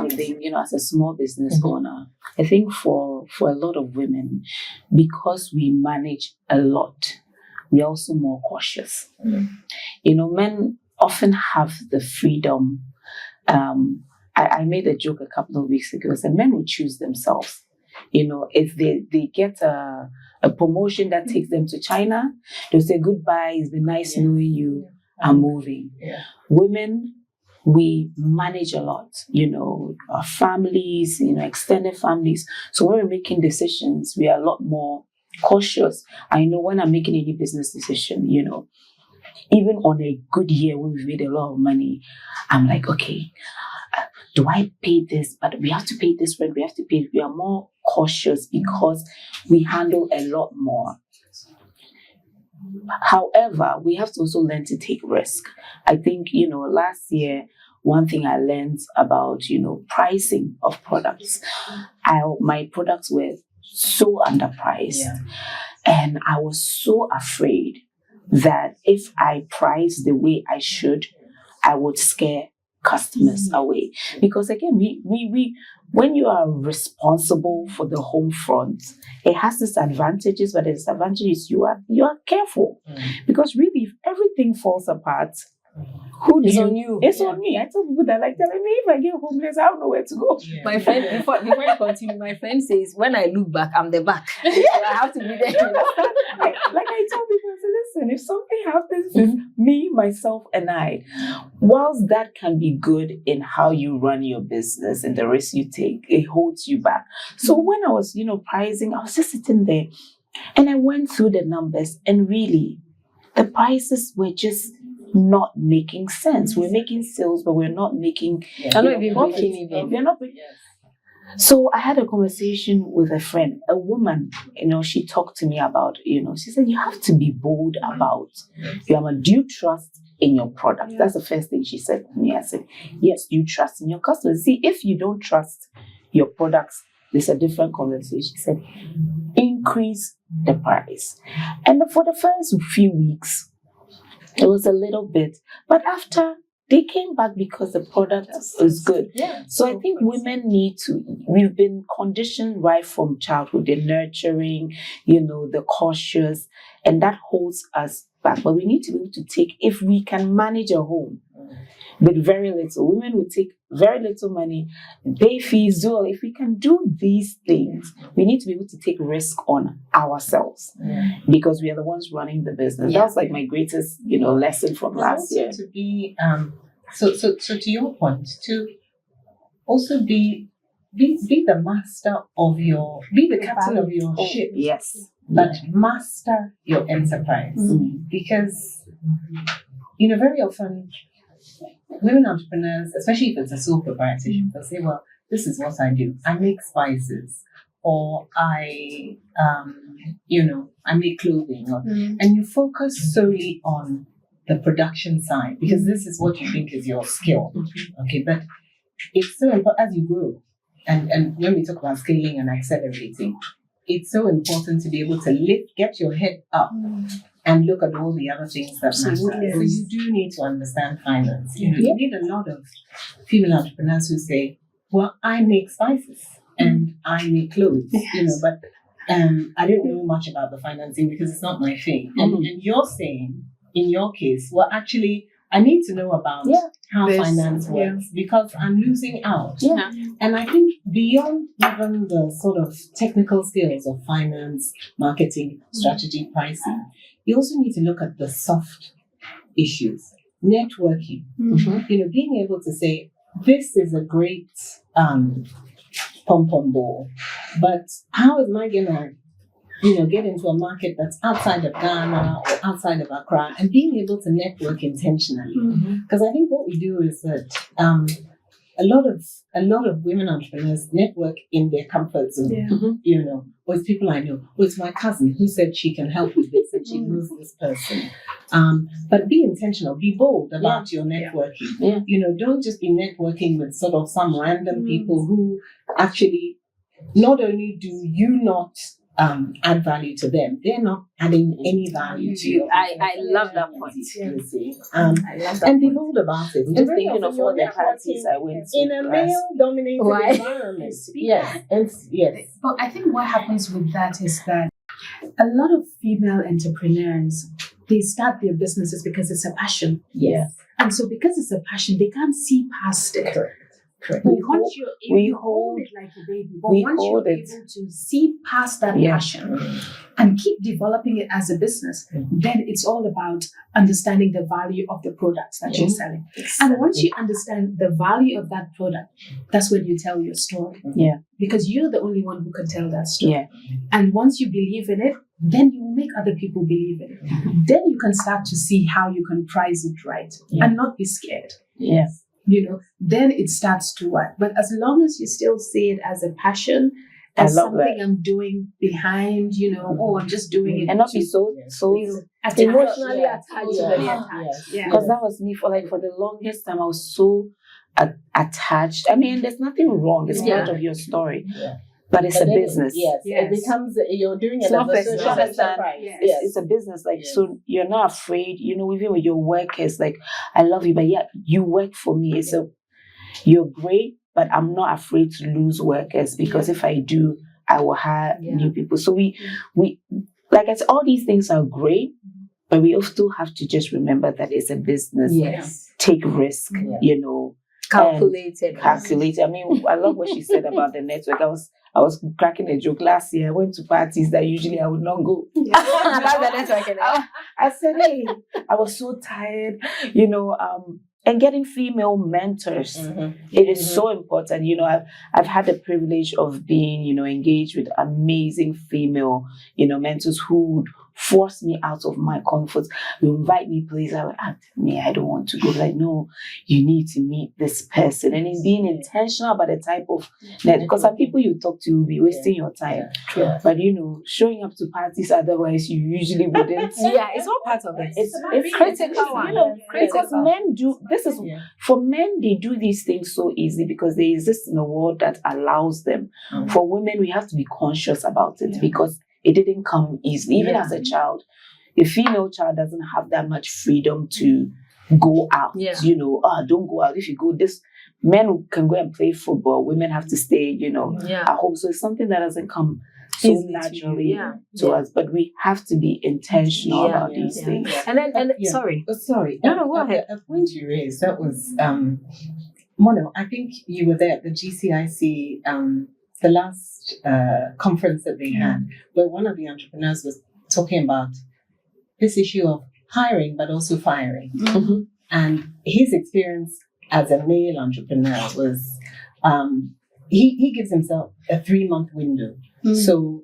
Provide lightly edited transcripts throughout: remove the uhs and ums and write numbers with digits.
I think, as a small business owner, I think for a lot of women, because we manage a lot, we're also more cautious. Men often have the freedom. I made a joke a couple of weeks ago. I said men will choose themselves. If they get a promotion that takes them to China, they'll say goodbye, it's been nice knowing you, I'm moving. Women, we manage a lot, our families, extended families. So when we're making decisions, we are a lot more cautious. I know when I'm making any business decision, even on a good year when we've made a lot of money, I'm like, okay, do I pay this? But we have to pay this rent, we have to pay. We are more cautious because we handle a lot more. However, we have to also learn to take risk. I think, last year, one thing I learned about, pricing of products. My products were so underpriced. And I was so afraid that if I price the way I should, I would scare customers away. Because again, we when you are responsible for the home front, it has its advantages, but the disadvantage is you are careful. Because really, if everything falls apart, it's on you. It's on me. I tell people that telling me if I get homeless, I don't know where to go. My friend, before I continue, my friend says, when I look back, I'm the back. So I have to be there. I tell people, I say, listen, if something happens, it's me, myself, and I. Whilst that can be good in how you run your business and the risk you take, it holds you back. So when I was, pricing, I was just sitting there and I went through the numbers, and really, the prices were just not making sense. We're making sales, but we're not making. I'm not even breaking even. We're not breaking. So I had a conversation with a friend, a woman. She talked to me about. She said you have to be bold about. Do you trust in your product? That's the first thing she said to me. I said, yes, you trust in your customers. See, if you don't trust your products, there's a different conversation. She said, increase the price. And for the first few weeks, it was a little bit, but after they came back because the product is good. So I think women we've been conditioned right from childhood, the nurturing, the cautious, and that holds us back. But we need to be able to take, if we can manage a home with very little, women will take very little money, pay fees, if we can do these things, we need to be able to take risk on ourselves because we are the ones running the business. That's like my greatest, lesson from last year. To be, so to your point, to also be the master of be the captain of your ship. Yes. But master your enterprise. Because, very often, women entrepreneurs, especially if it's a sole proprietorship, they'll say, well, this is what I do. I make spices, or I make clothing, and you focus solely on the production side because this is what you think is your skill. Okay, but it's so important as you grow, and when we talk about scaling and accelerating, it's so important to be able to get your head up and look at all the other things that matter. So you do need to understand finance. You need a lot of female entrepreneurs who say, well, I make spices and I make clothes, but I don't know much about the financing because it's not my thing. And you're saying, in your case, well, actually, I need to know about how finance works because I'm losing out. And I think beyond even the sort of technical skills of finance, marketing, strategy, pricing, you also need to look at the soft issues, networking, being able to say, this is a great pom-pom ball, but how am I going to get into a market that's outside of Ghana or outside of Accra, and being able to network intentionally. Because I think what we do is that a lot of women entrepreneurs network in their comfort zone. Or it's people I know, or it's my cousin who said she can help with this and she knows this person. But be intentional, be bold about your networking. Don't just be networking with sort of some random people who actually not only do you not add value to them, they're not adding any value to you. I love that point. You see. I love that And be point. bold about it. I'm And just very thinking of often all you're the parties I went to. in a male-dominated Why? environment. Yes, and yes. But I think what happens with that is that a lot of female entrepreneurs, they start their businesses because it's a passion. Yes. And so because it's a passion, they can't see past it. Correct. But We once hold- you're we able, you hold hold- it like a baby. But we once hold you're it. able to see past that Yeah. passion and keep developing it as a business, then it's all about understanding the value of the products that you're selling. And once you understand the value of that product, that's when you tell your story. Yeah. Because you're the only one who can tell that story. Yeah. And once you believe in it, then you make other people believe in it. Then you can start to see how you can price it right and not be scared. Yeah. Then it starts to work. But as long as you still see it as a passion, I as love something that. I'm doing behind, I'm just doing it. And not be to so attach. Emotionally Yeah. attached. Emotionally Yeah. attached. Yeah. because that was me for the longest time. I was so attached. I mean, there's nothing wrong. It's part of your story, Yeah. but it's But a then business. Yes. Yes. It becomes, you're doing it It's not as a business. social Understand? enterprise. Yes. It's a business, Yes. so you're not afraid, even with your workers, I love you, but yeah, you work for me. You're great, but I'm not afraid to lose workers because if I do, I will hire new people. So we like I said, all these things are great, but we also have to just remember that it's a business. Yes. Take risk, Calculated. calculate. I mean, I love what she said about the network. I was cracking a joke last year. I went to parties that usually I would not go. That's the networking. I said, hey, I was so tired, and getting female mentors. It is so important. I've had the privilege of being, engaged with amazing female, mentors who would force me out of my comfort. You invite me places, I don't want to go. No, you need to meet this person. And in being intentional about the type of net, because some people you talk to will be wasting your time. Yeah. But showing up to parties otherwise you usually wouldn't. Yeah, it's all part of it. It's critical one. because men do this is for men, they do these things so easy because they exist in a world that allows them. For women, we have to be conscious about it because it didn't come easily. Even as a child, a female child doesn't have that much freedom to go out. Don't go out. If you go, men can go and play football. Women have to stay, at home. So it's something that doesn't come so Easy naturally to us. But we have to be intentional about these things. And then, sorry. Sorry. No, go ahead. A point you raised, that was, Mono, I think you were there at the GCIC, the last conference that they had, where one of the entrepreneurs was talking about this issue of hiring, but also firing. And his experience as a male entrepreneur was, he gives himself a 3-month window. So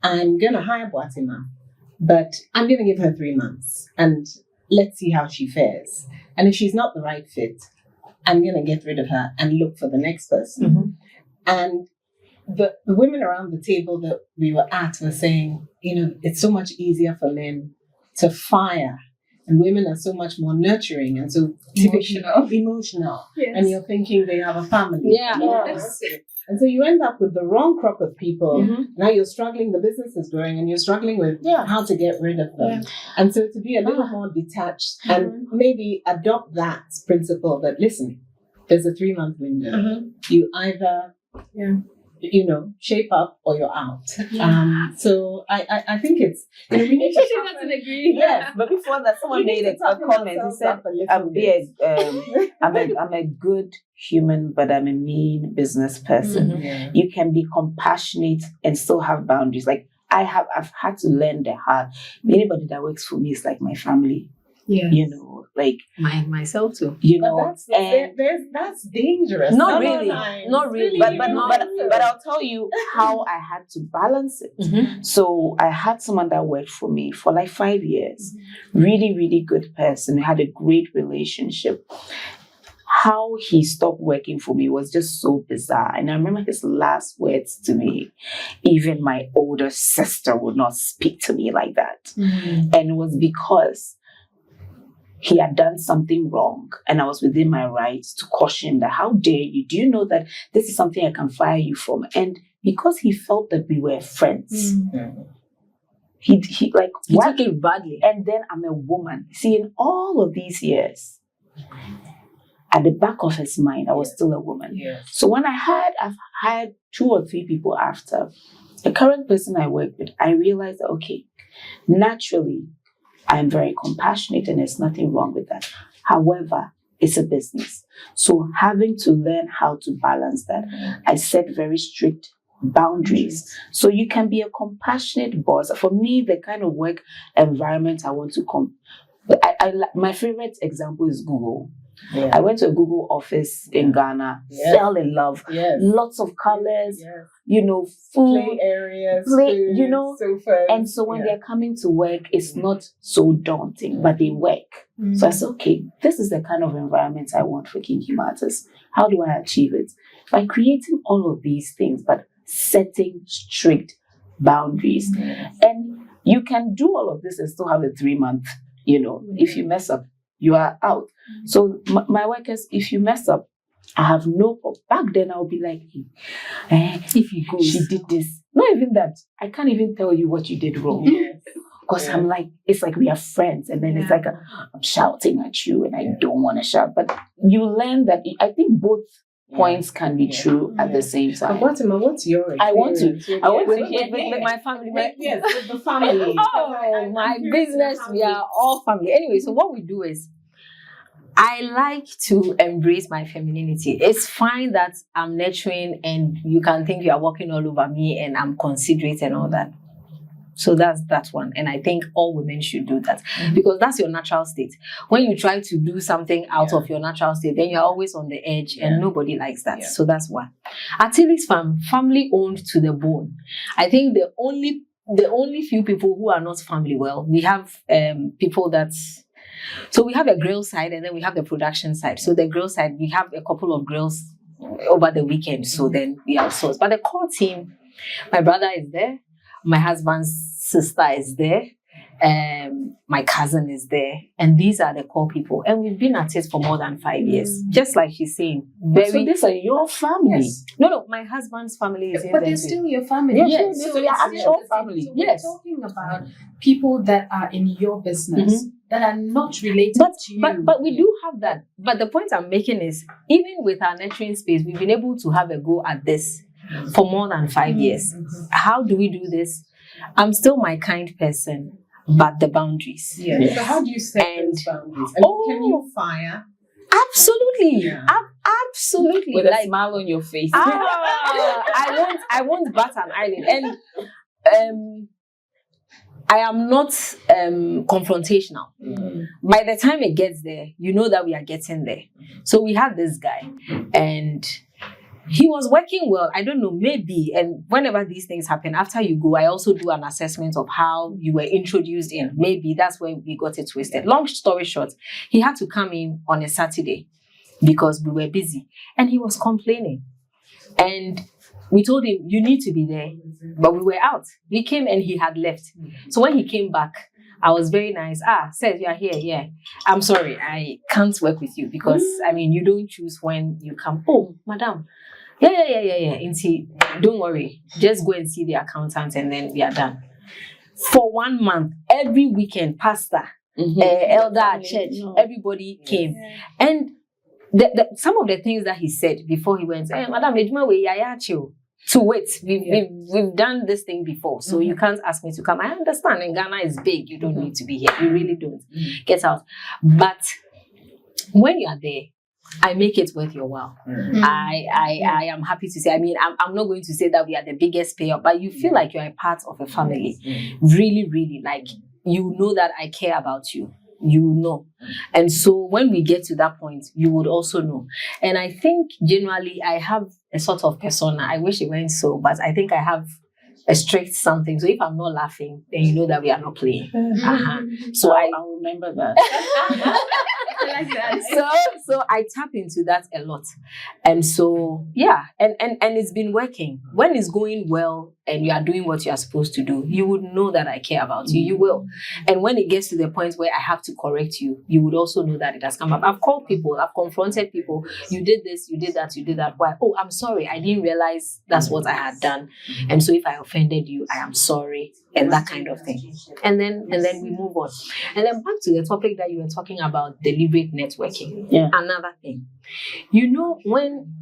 I'm going to hire Boatemaa, but I'm going to give her 3 months and let's see how she fares. And if she's not the right fit, I'm going to get rid of her and look for the next person. And the women around the table that we were at were saying, it's so much easier for men to fire, and women are so much more nurturing and so emotional. Yes. And you're thinking they have a family. Yes. And so you end up with the wrong crop of people. Now you're struggling, the business is growing, and you're struggling with how to get rid of them. And so to be a little more detached and maybe adopt that principle that, listen, there's a 3-month window. You either shape up or you're out. So I think it's we need to She doesn't agree. yes, But before that, someone made a comment. He said, I'm a good human, but I'm a mean business person. You can be compassionate and still have boundaries. Like I've had to learn the hard. Anybody that works for me is like my family. Like myself too. But that's dangerous. Not really. But I'll tell you how I had to balance it. So I had someone that worked for me for like 5 years. Really, really good person. We had a great relationship. How he stopped working for me was just so bizarre. And I remember his last words to me, even my older sister would not speak to me like that. And it was because he had done something wrong, and I was within my rights to caution him that, how dare you? Do you know that this is something I can fire you from? And because he felt that we were friends, he like, He what? took it badly. And then I'm a woman. See, in all of these years, at the back of his mind, I was still a woman. Yes. So when I've hired 2 or 3 people after, the current person I work with, I realized that, okay, naturally, I'm very compassionate and there's nothing wrong with that. However, it's a business. So having to learn how to balance that, I set very strict boundaries. So you can be a compassionate boss. For me, the kind of work environment I want to my favorite example is Google. Yeah. I went to a Google office in Ghana, fell in love. Yes. Lots of colors, Yes. food, Play areas, play, food, sofas. and so when they're coming to work, it's not so daunting, but they work. So I said, okay, this is the kind of environment I want for Kinky Matters. How do I achieve it? By creating all of these things, but setting strict boundaries. And you can do all of this and still have a 3-month, if you mess up, you are out. So my workers, if you mess up, I have no problem. Back then, I'll be like, if you go, she did this. Not even that. I can't even tell you what you did wrong. Because I'm like, it's like we are friends. And then it's like, I'm shouting at you and I don't want to shout. But you learn that, I think both points can be true at the same time. Boatemaa, what's your experience? I want to With my family. Yes, with the family. Oh, my business, we are all family. Anyway, so what we do is, I like to embrace my femininity. It's fine that I'm nurturing and you can think you are walking all over me and I'm considerate and all that. So that's that one. And I think all women should do that because that's your natural state. When you try to do something out of your natural state, then you're always on the edge and nobody likes that. So that's one. Achilles Farm, family owned to the bone. I think the only few people who are not family well, we have people that's... So we have a grill side and then we have the production side. So the grill side, we have a couple of grills over the weekend. So then we outsource. But the core team, my brother is there. My husband's sister is there. My cousin is there. And these are the core people. And we've been at it for more than 5 years. Just like she's saying. So these are your family? Yes. No, my husband's family is in But there they're too. still your family. Yes. So your actual family. So we're talking about people that are in your business that are not related to you. But we do have that. But the point I'm making is, even with our nurturing space, we've been able to have a go at this for more than 5 years. How do we do this? I'm still my kind person, but the boundaries. Yes. So how do you set those boundaries? I mean, can you fire? Absolutely. Yeah. Absolutely. With a smile on your face. I won't bat an eyelid. And I am not confrontational. By the time it gets there, you know that we are getting there. So we had this guy and he was working well. I don't know, maybe. And whenever these things happen, after you go, I also do an assessment of how you were introduced in. Maybe that's where we got it twisted. Long story short, he had to come in on a Saturday because we were busy. And he was complaining. And we told him, you need to be there. But we were out. We came and he had left. So when he came back, I was very nice. Says you are here. Yeah. I'm sorry. I can't work with you because, you don't choose when you come. Oh, madam. Yeah. And see, don't worry. Just go and see the accountant and then we are done. For 1 month, every weekend, pastor, elder at church, everybody came. And some of the things that he said before he went, madam, to wait. We've done this thing before, so you can't ask me to come. I understand, and Ghana is big. You don't need to be here. You really don't. Get out. But when you are there, I make it worth your while. I am happy to say. I'm not going to say that we are the biggest payer, but you feel like you are a part of a family. Really, really, like you know that I care about you. You know. And so when we get to that point, you would also know. And I think generally I have a sort of persona. I wish it went so, but I think I have a strict something. So if I'm not laughing, then you know that we are not playing. So I'll remember that. I like that. So I tap into that a lot. And so, yeah. And it's been working. When it's going well, and you are doing what you are supposed to do, you would know that I care about you. You will. And when it gets to the point where I have to correct you, you would also know that it has come up. I've called people, I've confronted people. You did this, you did that, you did that. Why? Oh, I'm sorry. I didn't realize that's what I had done. And so if I offended you, I am sorry. And that kind of thing. And then we move on. And then back to the topic that you were talking about, deliberate networking. Yeah. Another thing. You know, when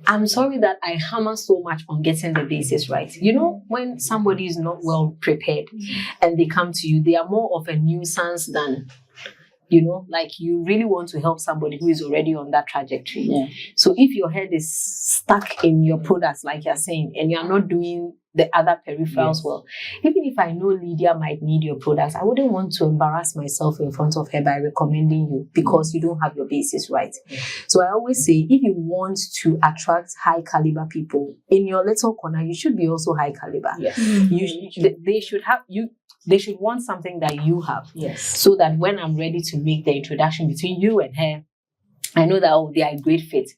I'm sorry that I hammer so much on getting the basics right. You know, when somebody is not well prepared and they come to you, they are more of a nuisance than, you know, like you really want to help somebody who is already on that trajectory. Yeah. So if your head is stuck in your products, like you're saying, and you're not doing the other peripherals well, even if I know Lydia might need your products, I wouldn't want to embarrass myself in front of her by recommending you because you don't have your basis right. So I always say, if you want to attract high caliber people in your little corner, you should be also high caliber. Yes. They should want something that you have. Yes. So that when I'm ready to make the introduction between you and her, I know that, oh, they are a great fit.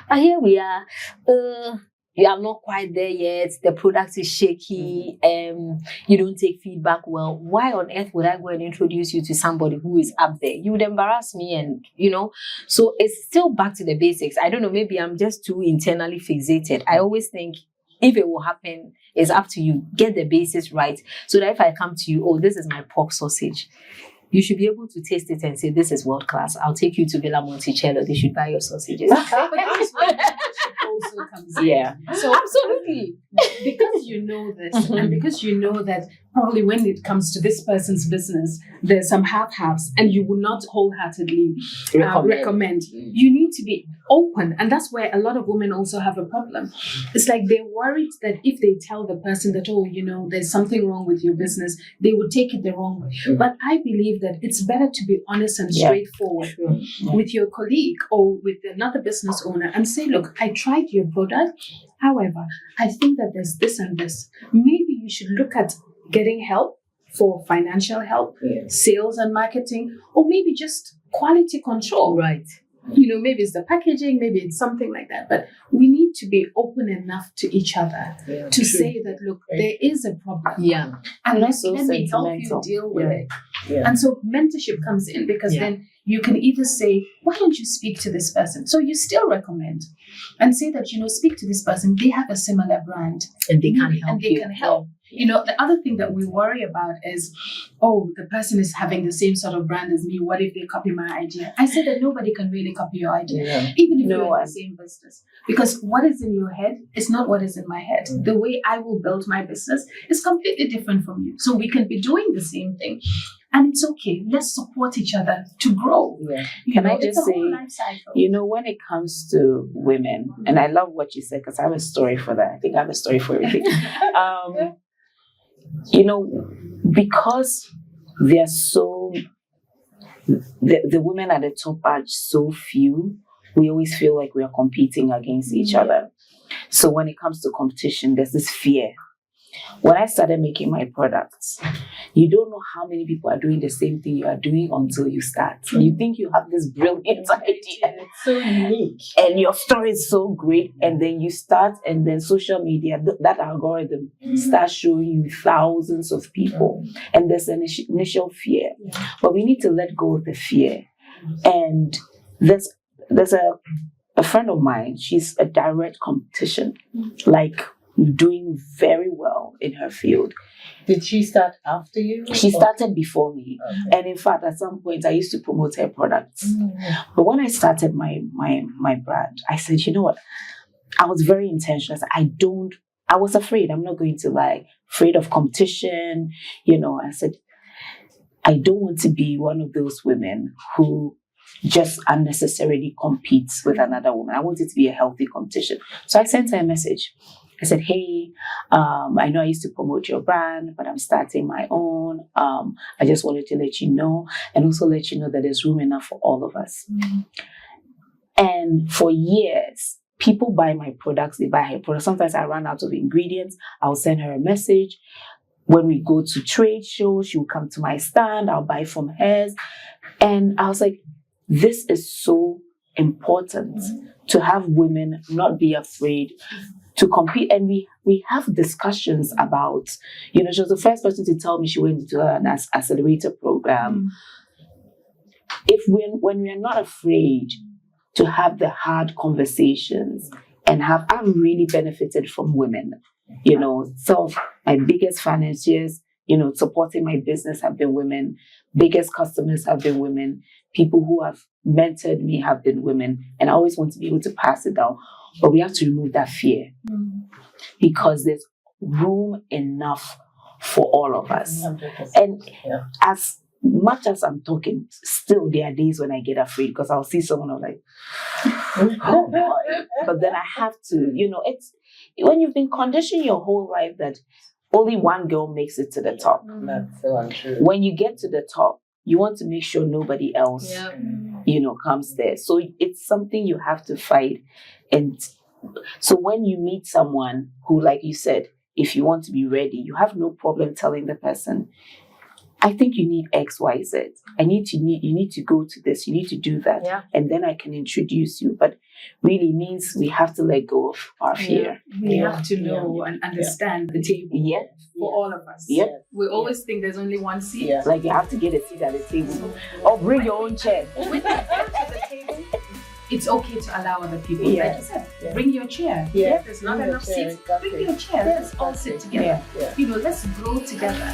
But here we are, you are not quite there yet. The product is shaky. You don't take feedback well. Why on earth would I go and introduce you to somebody who is up there? You would embarrass me, and you know. So it's still back to the basics. I don't know. Maybe I'm just too internally fixated. I always think if it will happen, it's up to you. Get the basics right, so that if I come to you, oh, this is my pork sausage, you should be able to taste it and say, this is world class. I'll take you to Villa Monticello. They should buy your sausages. Also comes in. Yeah. So Absolutely. because you know this, and because you know that probably when it comes to this person's business, there's some half-halves, and you will not wholeheartedly recommend. You need to be open, and that's where a lot of women also have a problem. It's like they're worried that if they tell the person that, oh, you know, there's something wrong with your business, they would take it the wrong way. But I believe that it's better to be honest and straightforward with your colleague or with another business owner and say, look, I tried your product. However, I think that there's this and this. Maybe you should look at getting help for financial help, sales and marketing, or maybe just quality control. Right. You know, maybe it's the packaging, maybe it's something like that. But we need to be open enough to each other to say that, look, there is a problem. Yeah. And let so me help you sentimental. deal with it. Yeah. And so mentorship comes in because then you can either say, why don't you speak to this person? So you still recommend and say that, you know, speak to this person. They have a similar brand. And they can help And they you. can help. You know, the other thing that we worry about is, oh, the person is having the same sort of brand as me. What if they copy my idea? I say that nobody can really copy your idea, even if you're in the same business. Because what is in your head is not what is in my head. The way I will build my business is completely different from you. So we can be doing the same thing. And it's okay. Let's support each other to grow. Yeah. Can I just it's a say, whole life cycle. you know, when it comes to women, and I love what you said because I have a story for that. I think I have a story for everything. You know, because they're so, the women at the top are so few, we always feel like we are competing against each other. So when it comes to competition, there's this fear. When I started making my products, you don't know how many people are doing the same thing you are doing until you start. You think you have this brilliant idea. It's so unique. And your story is so great. And then you start, and then social media, that algorithm starts showing you thousands of people. And there's an initial fear. But we need to let go of the fear. And there's a friend of mine, she's a direct competition. Like, doing very well in her field. Did she start after you? She started before me. Okay. And in fact, at some point, I used to promote her products. But when I started my brand, I said, you know what? I was very intentional. I was afraid. I'm not going to lie. Afraid of competition. You know, I said, I don't want to be one of those women who just unnecessarily competes with another woman. I want it to be a healthy competition. So I sent her a message. I said, hey, I know I used to promote your brand, but I'm starting my own. I just wanted to let you know, and also let you know that there's room enough for all of us. And for years, people buy my products, they buy her products. Sometimes I run out of ingredients. I'll send her a message. When we go to trade shows, she will come to my stand. I'll buy from hers. And I was like, this is so important to have women not be afraid to compete. And we have discussions about, she was the first person to tell me she went into an accelerator program. When we are not afraid to have the hard conversations and I've really benefited from women. Some of my biggest financiers, supporting my business have been women. Biggest customers have been women. People who have mentored me have been women. And I always want to be able to pass it down. But we have to remove that fear because there's room enough for all of us. 100%. And as much as I'm talking, still there are days when I get afraid because I'll see someone, I'm like, oh boy. But then I have to, it's when you've been conditioned your whole life that only one girl makes it to the top. That's so untrue. When you get to the top, you want to make sure nobody else, comes there. So it's something you have to fight. And so when you meet someone who, like you said, if you want to be ready, you have no problem telling the person, I think you need X, Y, Z. You need to go to this. You need to do that. And then I can introduce you. But really means we have to let go of our fear. We have to know and understand the table for all of us. We always think there's only one seat. Like you have to get a seat at the table. Or bring your own chair. When you get to the table, it's okay to allow other people. Like you said, bring your chair. There's not enough seats. Bring your chair. Let's all sit together. Let's grow together.